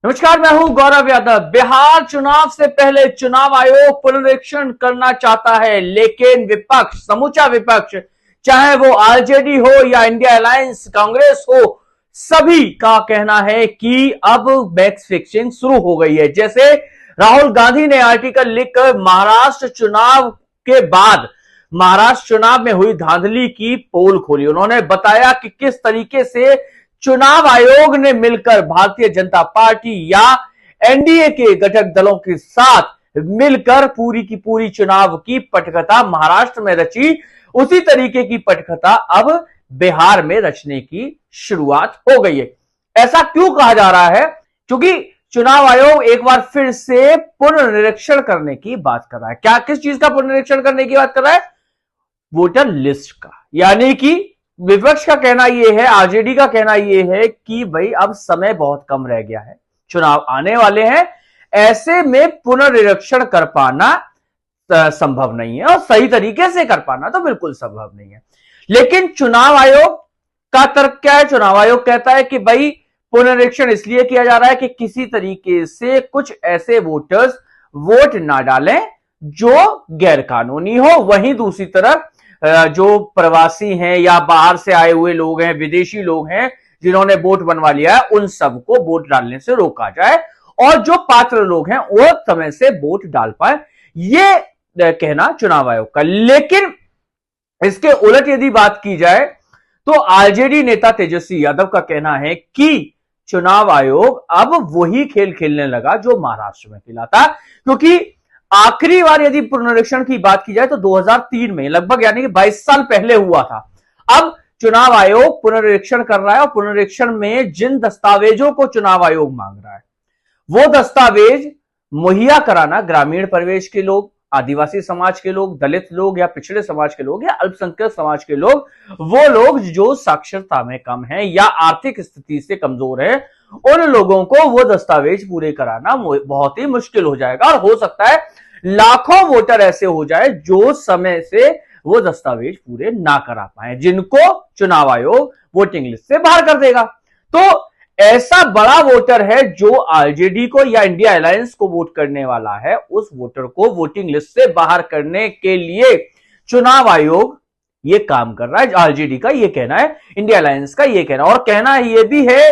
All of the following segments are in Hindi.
नमस्कार, मैं हूं गौरव यादव। बिहार चुनाव से पहले चुनाव आयोग पुनरीक्षण करना चाहता है, लेकिन विपक्ष, समूचा विपक्ष, चाहे वो आरजेडी हो या इंडिया अलायंस कांग्रेस हो, सभी का कहना है कि अब मैच फिक्सिंग शुरू हो गई है। जैसे राहुल गांधी ने आर्टिकल लिखकर महाराष्ट्र चुनाव के बाद महाराष्ट्र चुनाव में हुई धांधली की पोल खोली। उन्होंने बताया कि किस तरीके से चुनाव आयोग ने मिलकर भारतीय जनता पार्टी या एनडीए के घटक दलों के साथ मिलकर पूरी की पूरी चुनाव की पटकथा महाराष्ट्र में रची, उसी तरीके की पटकथा अब बिहार में रचने की शुरुआत हो गई है। ऐसा क्यों कहा जा रहा है? क्योंकि चुनाव आयोग एक बार फिर से पुनर्निरीक्षण करने की बात कर रहा है। क्या, किस चीज का पुनर्निरीक्षण करने की बात कर रहा है? वोटर लिस्ट का। यानी कि विपक्ष का कहना यह है, आरजेडी का कहना यह है कि भाई अब समय बहुत कम रह गया है, चुनाव आने वाले हैं, ऐसे में पुनर्निरीक्षण कर पाना संभव नहीं है और सही तरीके से कर पाना तो बिल्कुल संभव नहीं है। लेकिन चुनाव आयोग का तर्क क्या है? चुनाव आयोग कहता है कि भाई पुनर्निरीक्षण इसलिए किया जा रहा है कि किसी तरीके से कुछ ऐसे वोटर्स वोट ना डालें जो गैर कानूनी हो। वहीं दूसरी तरफ जो प्रवासी हैं या बाहर से आए हुए लोग हैं, विदेशी लोग हैं जिन्होंने वोट बनवा लिया है, उन सबको वोट डालने से रोका जाए और जो पात्र लोग हैं वो समय से वोट डाल पाए, ये कहना चुनाव आयोग का। लेकिन इसके उलट यदि बात की जाए तो आरजेडी नेता तेजस्वी यादव का कहना है कि चुनाव आयोग अब वही खेल खेलने लगा जो महाराष्ट्र में खेला था। क्योंकि आखिरी बार यदि पुनरीक्षण की बात की जाए तो 2003 में, लगभग यानी कि 22 साल पहले हुआ था। अब चुनाव आयोग पुनरीक्षण कर रहा है और पुनरीक्षण में जिन दस्तावेजों को चुनाव आयोग मांग रहा है वो दस्तावेज मुहैया कराना ग्रामीण परिवेश के लोग, आदिवासी समाज के लोग, दलित लोग या पिछड़े समाज के लोग या अल्पसंख्यक समाज के लोग, वो लोग जो साक्षरता में कम है या आर्थिक स्थिति से कमजोर है, उन लोगों को वो दस्तावेज पूरे कराना बहुत ही मुश्किल हो जाएगा और हो सकता है लाखों वोटर ऐसे हो जाए जो समय से वो दस्तावेज पूरे ना करा पाए, जिनको चुनाव आयोग वोटिंग लिस्ट से बाहर कर देगा। तो ऐसा बड़ा वोटर है जो आरजेडी को या इंडिया अलायंस को वोट करने वाला है, उस वोटर को वोटिंग लिस्ट से बाहर करने के लिए चुनाव आयोग ये काम कर रहा है। आरजेडी का ये कहना है, इंडिया अलायंस का ये कहना, और कहना ये भी है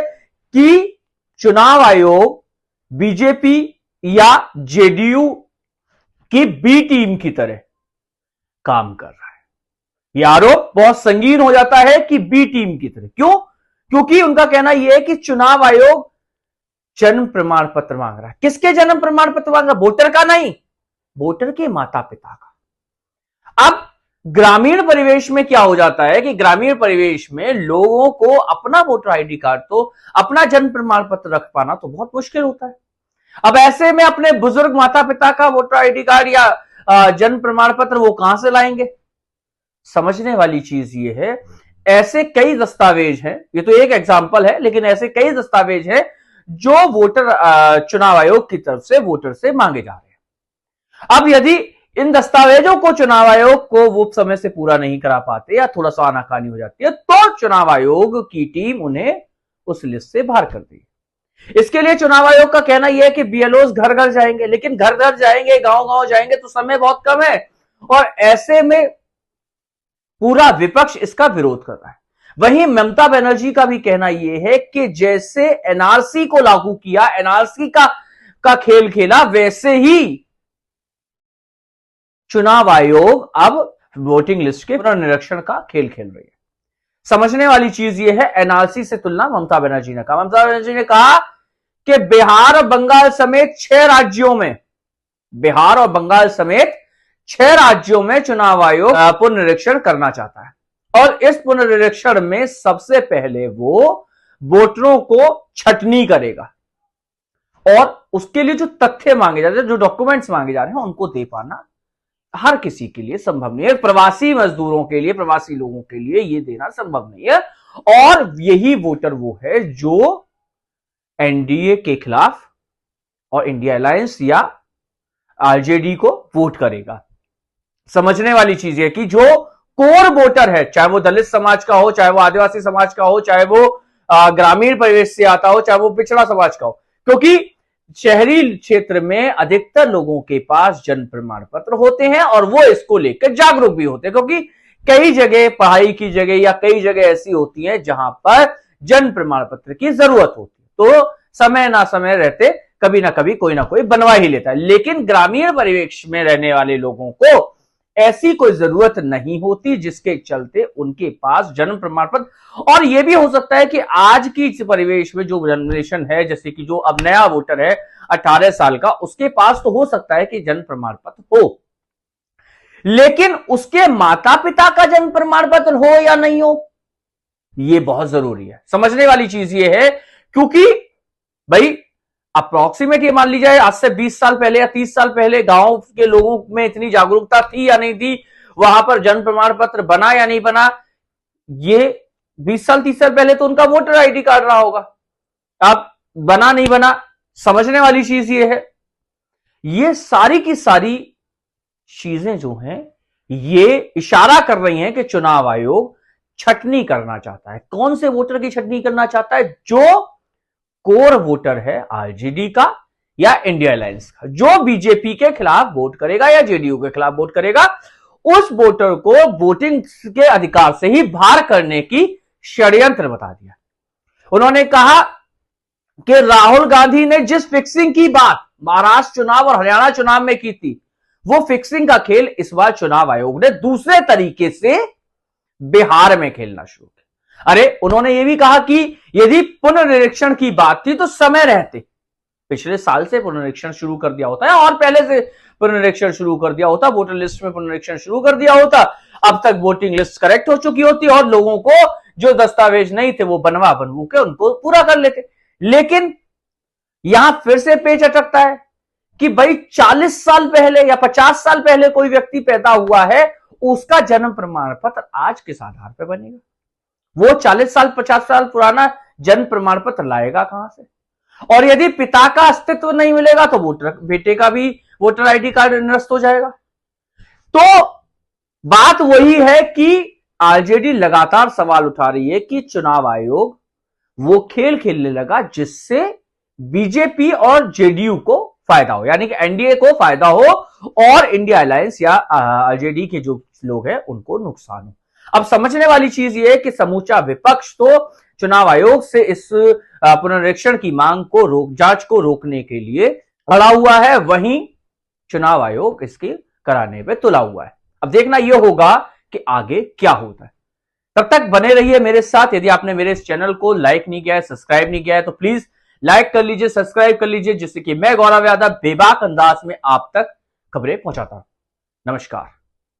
कि चुनाव आयोग बीजेपी या जेडीयू की बी टीम की तरह काम कर रहा है। यह आरोप बहुत संगीन हो जाता है कि बी टीम की तरह। क्यों? क्योंकि उनका कहना यह है कि चुनाव आयोग जन्म प्रमाण पत्र मांग रहा है। किसके जन्म प्रमाण पत्र मांग रहा है? वोटर का नहीं, वोटर के माता पिता का। अब ग्रामीण परिवेश में क्या हो जाता है कि ग्रामीण परिवेश में लोगों को अपना वोटर आईडी कार्ड, तो अपना जन्म प्रमाण पत्र रख पाना तो बहुत मुश्किल होता है। अब ऐसे में अपने बुजुर्ग माता पिता का वोटर आईडी कार्ड या जन्म प्रमाण पत्र वो कहां से लाएंगे? समझने वाली चीज ये है, ऐसे कई दस्तावेज हैं, ये तो एक एग्जांपल है, लेकिन ऐसे कई दस्तावेज हैं जो वोटर चुनाव आयोग की तरफ से वोटर से मांगे जा रहे हैं। अब यदि इन दस्तावेजों को चुनाव आयोग को वो समय से पूरा नहीं करा पाते या थोड़ा सा आनाकानी हो जाती है तो चुनाव आयोग की टीम उन्हें उस लिस्ट से बाहर कर देगी। इसके लिए चुनाव आयोग का कहना यह है कि बीएलओस घर घर जाएंगे, लेकिन घर घर जाएंगे, गांव गांव जाएंगे तो समय बहुत कम है और ऐसे में पूरा विपक्ष इसका विरोध कर रहा है। वहीं ममता बनर्जी का भी कहना यह है कि जैसे एनआरसी को लागू किया, एनआरसी का खेल खेला, वैसे ही चुनाव आयोग अब वोटिंग लिस्ट के पुनर्निरीक्षण का खेल खेल रही है। समझने वाली चीज यह है, एनआरसी से तुलना ममता बनर्जी ने कहा। ममता बनर्जी ने कहा कि बिहार और बंगाल समेत 6 राज्यों में, बिहार और बंगाल समेत 6 राज्यों में चुनाव आयोग पुनर्निरीक्षण करना चाहता है और इस पुनर्निरीक्षण में सबसे पहले वो वोटरों को छटनी करेगा और उसके लिए जो तथ्य मांगे जाते हैं, जो डॉक्यूमेंट्स मांगे जा रहे हैं, उनको दे पाना हर किसी के लिए संभव नहीं है। प्रवासी मजदूरों के लिए, प्रवासी लोगों के लिए ये देना संभव नहीं है और यही वोटर वो है जो एनडीए के खिलाफ और इंडिया अलायंस या आरजेडी को वोट करेगा। समझने वाली चीज है कि जो कोर वोटर है, चाहे वो दलित समाज का हो, चाहे वो आदिवासी समाज का हो, चाहे वो ग्रामीण परिवेश से आता हो, चाहे वो पिछड़ा समाज का हो, क्योंकि शहरी क्षेत्र में अधिकतर लोगों के पास जन्म प्रमाण पत्र होते हैं और वो इसको लेकर जागरूक भी होते हैं, क्योंकि कई जगह पढ़ाई की जगह या कई जगह ऐसी होती हैं जहां पर जन्म प्रमाण पत्र की जरूरत होती है, तो समय ना समय रहते कभी ना कभी कोई ना कोई बनवा ही लेता है। लेकिन ग्रामीण परिवेश में रहने वाले लोगों को ऐसी कोई जरूरत नहीं होती, जिसके चलते उनके पास जन्म प्रमाण पत्र, और यह भी हो सकता है कि आज की परिवेश में जो जनरेशन है, जैसे कि जो अब नया वोटर है 18 साल का, उसके पास तो हो सकता है कि जन्म प्रमाण पत्र हो, लेकिन उसके माता पिता का जन्म प्रमाण पत्र हो या नहीं हो, यह बहुत जरूरी है। समझने वाली चीज यह है, क्योंकि भाई अप्रोक्सीमेट ये मान लीजिए आज से 20 साल पहले या 30 साल पहले गांव के लोगों में इतनी जागरूकता थी या नहीं थी, वहां पर जन्म प्रमाण पत्र बना या नहीं बना, ये 20 साल 30 साल पहले तो उनका वोटर आईडी कार्ड रहा होगा। अब बना नहीं बना, समझने वाली चीज ये है। ये सारी की सारी चीजें जो हैं ये इशारा कर रही हैं कि चुनाव आयोग छटनी करना चाहता है। कौन से वोटर की छटनी करना चाहता है? जो कोर वोटर है आरजेडी का या इंडिया अलायंस का, जो बीजेपी के खिलाफ वोट करेगा या जेडीयू के खिलाफ वोट करेगा, उस वोटर को वोटिंग के अधिकार से ही बाहर करने की षड्यंत्र बता दिया। उन्होंने कहा कि राहुल गांधी ने जिस फिक्सिंग की बात महाराष्ट्र चुनाव और हरियाणा चुनाव में की थी, वो फिक्सिंग का खेल इस बार चुनाव आयोग ने दूसरे तरीके से बिहार में खेलना शुरू किया। अरे उन्होंने यह भी कहा कि यदि पुनर्निरीक्षण की बात थी तो समय रहते पिछले साल से पुनर्निरीक्षण शुरू कर दिया होता है, और पहले से पुनर्निरीक्षण शुरू कर दिया होता, वोटर लिस्ट में पुनर्निरीक्षण शुरू कर दिया होता, अब तक वोटिंग लिस्ट करेक्ट हो चुकी होती और लोगों को जो दस्तावेज नहीं थे वो बनवा बनवू के उनको पूरा कर लेते। लेकिन यहां फिर से पेच अटकता है कि भाई 40 साल पहले या 50 साल पहले कोई व्यक्ति पैदा हुआ है, उसका जन्म प्रमाण पत्र आज किस आधार पर बनेगा? वो 40 साल 50 साल पुराना जन्म प्रमाण पत्र लाएगा कहां से? और यदि पिता का अस्तित्व नहीं मिलेगा तो बेटे का भी वोटर आईडी कार्ड निरस्त हो जाएगा। तो बात वही है कि आरजेडी लगातार सवाल उठा रही है कि चुनाव आयोग वो खेल खेलने लगा जिससे बीजेपी और जेडीयू को फायदा हो, यानी कि एनडीए को फायदा हो और इंडिया अलायंस या आरजेडी के जो लोग हैं उनको नुकसान हो। अब समझने वाली चीज ये है कि समूचा विपक्ष तो चुनाव आयोग से इस पुनरीक्षण की मांग को जांच को रोकने के लिए खड़ा हुआ है, वहीं चुनाव आयोग इसके कराने पे तुला हुआ है। अब देखना यह होगा कि आगे क्या होता है। तब तक बने रहिए मेरे साथ। यदि आपने मेरे इस चैनल को लाइक नहीं किया है, सब्सक्राइब नहीं किया है, तो प्लीज लाइक कर लीजिए, सब्सक्राइब कर लीजिए, जिससे कि मैं गौरव यादव बेबाक अंदाज में आप तक खबरें पहुंचाता हूं। नमस्कार।